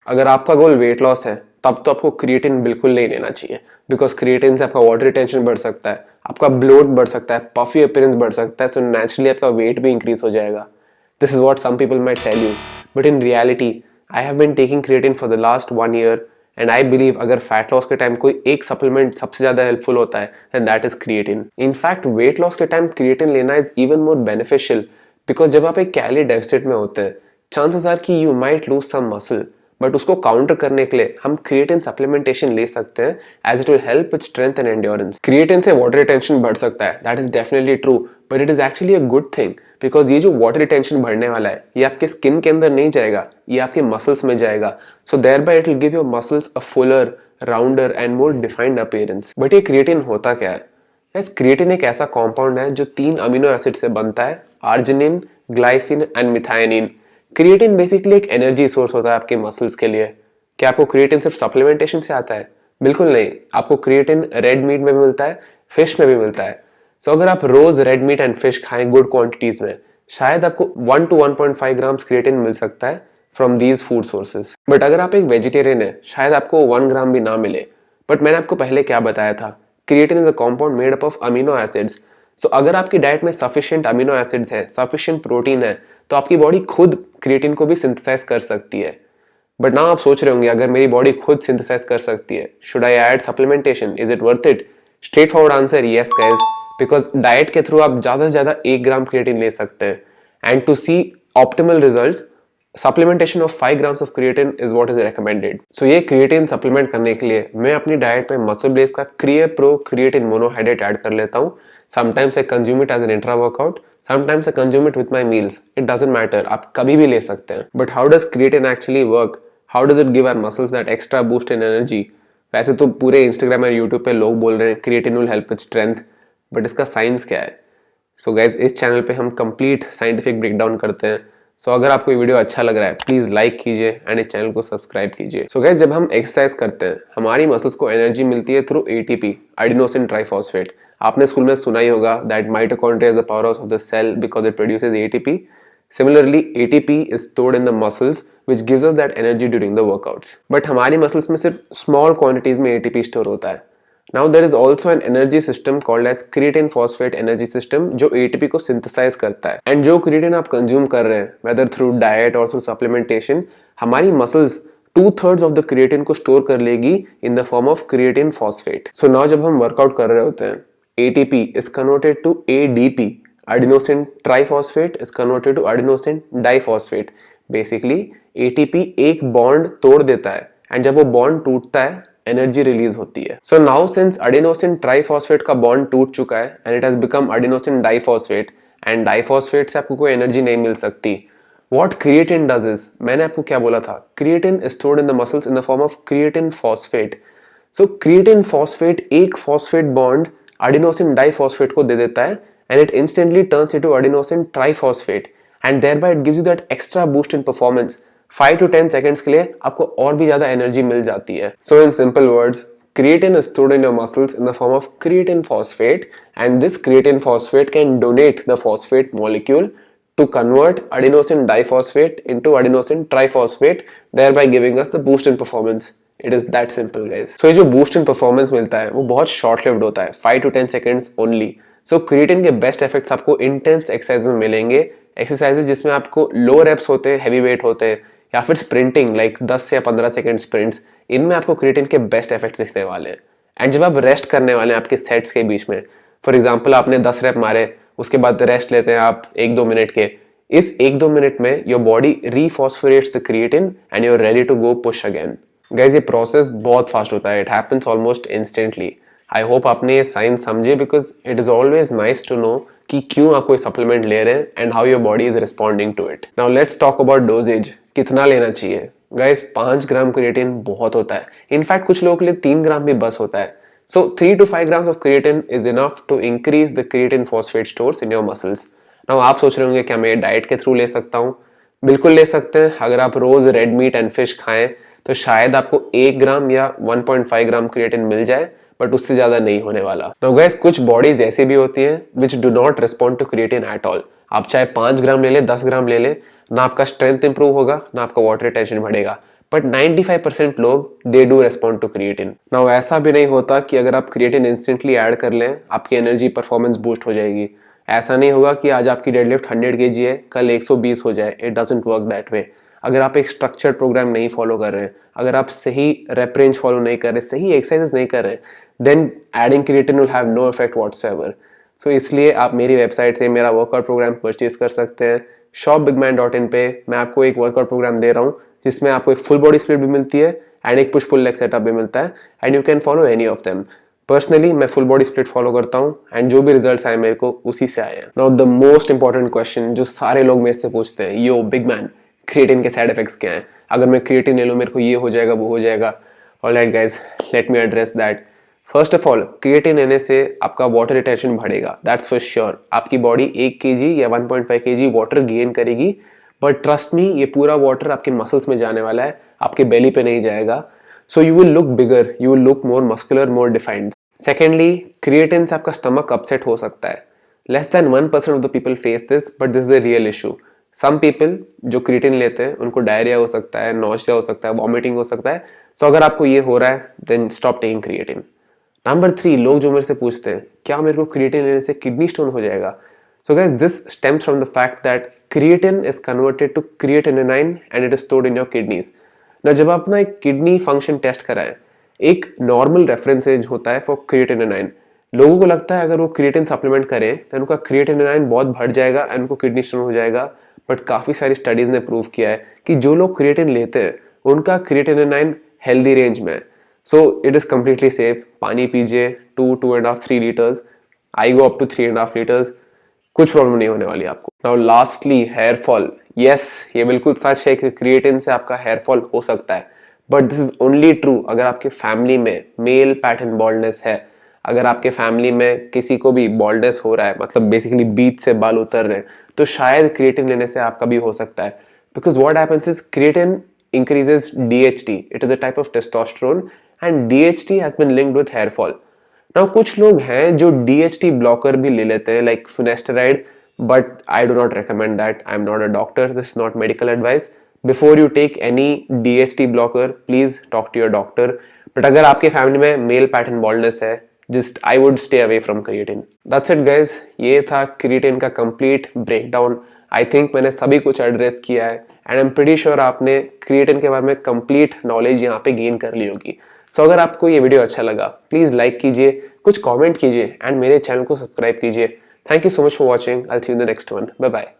अगर आपका गोल weight loss है तब तो आपको क्रिएटिन बिल्कुल नहीं लेना चाहिए, बिकॉज क्रिएटिन से आपका वाटर रिटेंशन बढ़ सकता है, आपका ब्लोट बढ़ सकता है, पफी अपीयरेंस बढ़ सकता है, सो नेचुरली आपका वेट भी इंक्रीज हो जाएगा. This is what some people might tell you, but in reality I have been taking creatine for the last 1 year and I believe अगर फैट लॉस के time कोई एक सप्लीमेंट सबसे ज्यादा हेल्पफुल होता है then that is creatine. In fact weight loss के time creatine लेना is even more beneficial, because जब आप एक कैलोरी डेफिसिट में होते हैं चांसेस आर कि you might lose some muscle, but उसको काउंटर करने के लिए हम क्रिएटिन सप्लीमेंटेशन ले सकते हैं as it will help with strength and endurance. Creatine से वाटर रिटेंशन बढ़ सकता है, that is definitely true, but it is actually a good thing, because ये जो वाटर रिटेंशन बढ़ने वाला है ये आपके स्किन के अंदर नहीं जाएगा, ये आपके मसल्स में जाएगा. So thereby it will give your muscles a fuller, rounder and more defined appearance. But ये क्रिएटिन होता क्या है? गाइस, क्रिएटिन एक ऐसा कंपाउंड है जो 3 अमीनो एसिड से बनता है, arginine, glycine and methionine. Creatine basically एक एनर्जी सोर्स होता है आपके मसल्स के लिए. क्या आपको क्रिएटिन सिर्फ सप्लीमेंटेशन से आता है? बिल्कुल नहीं. आपको क्रिएटिन रेड मीट में भी मिलता है, फिश में भी मिलता है. सो अगर आप रोज रेड मीट एंड फिश खाएं गुड क्वांटिटीज में, शायद आपको 1 to 1.5 ग्राम्स क्रिएटिन मिल सकता है from these food sources. But अगर आप एक वेजिटेरियन है, शायद आपको 1 ग्राम भी ना मिले. बट मैंने आपको पहले क्या बताया था, creatine is a compound made up of amino acids. So अगर आपकी डाइट में सफिशिएंट अमीनो एसिड्स है, सफिशिएंट प्रोटीन है, तो आपकी बॉडी खुद क्रिएटिन को भी सिंथेसाइज कर सकती है. बट नाउ आप सोच रहे होंगे, अगर मेरी बॉडी खुद सिंथेसाइज कर सकती है, should I add supplementation, is it worth it? Straight forward answer yes guys, because diet के थ्रू आप ज्यादा से ज्यादा 1 ग्राम क्रिएटिन ले सकते हैं. And to see optimal results, supplementation of 5 grams of creatine is what is recommended. So ये creatine supplement करने के लिए मैं अपनी डाइट में मसल ब्लेज का क्रिए प्रो क्रिएटिन मोनोहाइड्रेट ऐड कर लेता हूँ. Sometimes I consume it as an intra workout, sometimes I consume it with my meals. It doesn't matter, आप कभी भी ले सकते हैं. But how does creatine actually work? How does it give our muscles that extra boost in energy? वैसे तो पूरे Instagram और YouTube पे लोग बोल रहे हैं creatine will help with strength, but इसका साइंस क्या है? So guys, इस चैनल पे हम कंप्लीट साइंटिफिक ब्रेकडाउन करते हैं. सो अगर आपको ये वीडियो अच्छा लग रहा है प्लीज लाइक कीजिए एंड इस चैनल को सब्सक्राइब कीजिए. सो गाइस, जब हम एक्सरसाइज करते हैं हमारी मसल्स को एनर्जी मिलती है थ्रू एटीपी, एडिनोसिन ट्राइफॉस्फेट. आपने स्कूल में सुना ही होगा that mitochondria is the power house of the cell because it produces ATP. Similarly ATP is stored in the muscles which gives us that energy during the workouts. But हमारी muscles में सिर्फ small quantities में ATP store होता है. Now there is also an energy system called as creatine phosphate energy system जो ATP को synthesize करता है. And जो creatine आप consume कर रहे हैं whether through diet or through supplementation, हमारी muscles 2/3 of the creatine को store कर लेगी in the form of creatine phosphate. So now जब हम workout कर रहे होते हैं, ATP is converted to ADP, adenosine triphosphate is converted to adenosine diphosphate. Basically ATP एक बॉन्ड तोड़ देता है एंड जब वो बॉन्ड टूटता है एनर्जी रिलीज होती है. So now since adenosine triphosphate का बॉन्ड टूट चुका है and it has become adenosine diphosphate, and diphosphate से आपको कोई एनर्जी नहीं मिल सकती. व्हाट क्रिएटिन डज इज, मैंने आपको क्या बोला था, creatine is stored in the muscles in the form of creatine phosphate. So creatine phosphate एक फॉस्फेट बॉन्ड एडिनोसिन डाइफॉस्फेट को दे देता है and it instantly turns into adenosine triphosphate and thereby it gives you that extra boost in performance. 5 to 10 seconds के लिए आपको और भी ज्यादा एनर्जी मिल जाती है. So in simple words, creatine is stored in your muscles in the form of creatine phosphate, and this creatine phosphate can donate the phosphate molecule to convert adenosine diphosphate into adenosine triphosphate, thereby giving us the boost in performance. It is that simple guys. So ये जो boost in performance मिलता है वो बहुत short lived होता है, 5 to 10 seconds only. So creatine के best effects आपको intense exercise में मिलेंगे, एक्सरसाइजेस जिसमें आपको लो रेप्स होते हैं, हैवी वेट होते हैं, या फिर स्प्रिंटिंग लाइक 10 से 15 सेकंड स्प्रिंट्स, इनमें आपको क्रिएटिन के बेस्ट इफेक्ट्स दिखने वाले हैं. एंड जब आप रेस्ट करने वाले हैं आपके सेट्स के बीच में, फॉर एग्जांपल आपने 10 रेप मारे, उसके बाद रेस्ट लेते हैं आप 1-2 मिनट के, इस 1-2 मिनट में your body rephosphorates the creatine and you are ready to go push again. Guys, ये प्रोसेस बहुत फास्ट होता है, it happens almost instantly. I hope आपने ये साइंस समझे because it is always nice to know कि क्यों आप कोई सप्लीमेंट ले रहे हैं and how your body is responding to it. Now let's talk about doses. कितना लेना चाहिए? गाइस, 5 ग्राम क्रिएटिन बहुत होता है. इनफैक्ट कुछ लोगों के लिए 3 ग्राम भी बस होता है. So 3 to 5 grams of creatine is enough to increase the creatine phosphate stores in your muscles. Now आप सोच रहे होंगे क्या मैं डाइट के थ्रू ले सकता हूँ? बिल्कुल ले सकते हैं. अगर आप रोज रेड मीट एंड फिश खाएं तो शायद आपको 1 ग्राम या 1.5 ग्राम क्रिएटिन मिल जाए, बट उससे ज्यादा नहीं होने वाला. नाउ गाइस, कुछ बॉडीज ऐसी भी होती हैं which do not respond to creatine at all. आप चाहे 5 ग्राम ले ले, 10 ग्राम ले ले, ना आपका स्ट्रेंथ इंप्रूव होगा, ना आपका वाटर रिटेंशन बढ़ेगा. बट 95% लोग they do respond to creatine. Now ऐसा भी नहीं होता कि अगर आप क्रिएटिन इंस्टेंटली ऐड कर लें आपकी एनर्जी परफॉर्मेंस बूस्ट हो जाएगी। ऐसा नहीं होगा कि आज आपकी डेडलिफ्ट 100 kg है, कल 120 हो जाए। It doesn't work that way. अगर आप एक स्ट्रक्चर्ड प्रोग्राम नहीं फॉलो कर रहे हैं, अगर आप सही रेप रेंज फॉलो नहीं कर रहे, सही एक्सरसाइजेस नहीं कर रहे, then adding creatine will have no effect whatsoever. So इसलिए आप मेरी वेबसाइट से मेरा वर्कआउट प्रोग्राम परचेज कर सकते हैं। shopbigman.in पे मैं आपको एक वर्कआउट प्रोग्राम दे रहा हूँ जिसमें आपको एक फुल बॉडी स्प्लिट भी मिलती है एंड एक पुश पुल लेग सेटअप भी मिलता है and you can follow any of them. Personally मैं फुल बॉडी स्प्लिट फॉलो करता हूँ एंड जो भी रिजल्ट्स आए मेरे को उसी से आए हैं। Now the most important question जो सारे लोग मेरे से पूछते हैं, यो बिग मैन क्रिएटिन के साइड इफेक्ट्स क्या हैं? अगर मैं क्रिएटिन ले लूँ मेरे को ये हो जाएगा वो हो जाएगा। Alright guys, let me address that. First of all, creatine लेने से आपका वाटर रिटेंशन बढ़ेगा, दैट्स फॉर श्योर। आपकी बॉडी 1 kg या 1.5 kg वाटर गेन करेगी, बट ट्रस्ट मी ये पूरा वाटर आपके मसल्स में जाने वाला है, आपके बेली पे नहीं जाएगा। So you will look bigger, you will look more muscular, more defined. Secondly, creatine से आपका स्टमक अपसेट हो सकता है। Less than 1% of the people face this, but this is a real issue. Some people जो creatine लेते हैं उनको diarrhoea हो सकता है, नॉसिया हो सकता है, वॉमिटिंग हो सकता है। सो अगर आपको ये हो रहा है then stop taking creatine. Number 3, लोग जो मेरे से पूछते हैं क्या मेरे को क्रिएटिन लेने से किडनी स्टोन हो जाएगा? So guys, this stems from the fact that creatine is converted to creatinine and it is stored in your kidneys. ना जब आप ना एक किडनी फंक्शन टेस्ट कराएं, एक नॉर्मल रेफरेंस होता है फॉर क्रिएटिनिनाइन। लोगों को लगता है अगर वो क्रिएटिन सप्लीमेंट करें तो उनका क्रिएटिनिनाइन बहुत बढ़ जाएगा एंड उनको किडनी स्टोन हो जाएगा, बट काफ़ी सारी स्टडीज़ ने प्रूव किया है कि जो लोग क्रिएटिन लेते हैं उनका क्रिएटिनिनाइन हेल्दी रेंज में है। So it is completely safe. पानी पीजिए 2.5 3 litres, I go up to 3.5 litres, कुछ प्रॉब्लम नहीं होने वाली आपको। Now lastly, hair fall. Yes, ये बिल्कुल सच है कि क्रिएटिन से आपका हेयर फॉल हो सकता है, but this is only true अगर आपके फैमिली में मेल पैटर्न बॉल्डनेस है। अगर आपके फैमिली में किसी को भी बॉल्डनेस हो रहा है, मतलब बेसिकली बीच से बाल उतर रहे हैं, तो शायद क्रिएटिन लेने से आपका भी हो सकता है। Because what happens is creatine increases DHT. It is a type of testosterone and DHT has been linked with hair fall. Now कुछ लोग हैं जो DHT blocker भी ले लेते हैं like finasteride, but I do not recommend that. I am not a doctor. This is not medical advice. Before you take any DHT blocker, please talk to your doctor. But अगर आपके family में male pattern baldness है, just I would stay away from creatine. That's it guys. ये था creatine का complete breakdown. I think मैंने सभी कुछ एड्रेस किया है and I am pretty sure आपने क्रिएटिन के बारे में कंप्लीट नॉलेज यहाँ पे गेन कर ली होगी। सो अगर आपको ये वीडियो अच्छा लगा प्लीज़ लाइक कीजिए, कुछ कमेंट कीजिए एंड मेरे चैनल को सब्सक्राइब कीजिए। Thank you so much for watching. I will see you in the next one. Bye bye.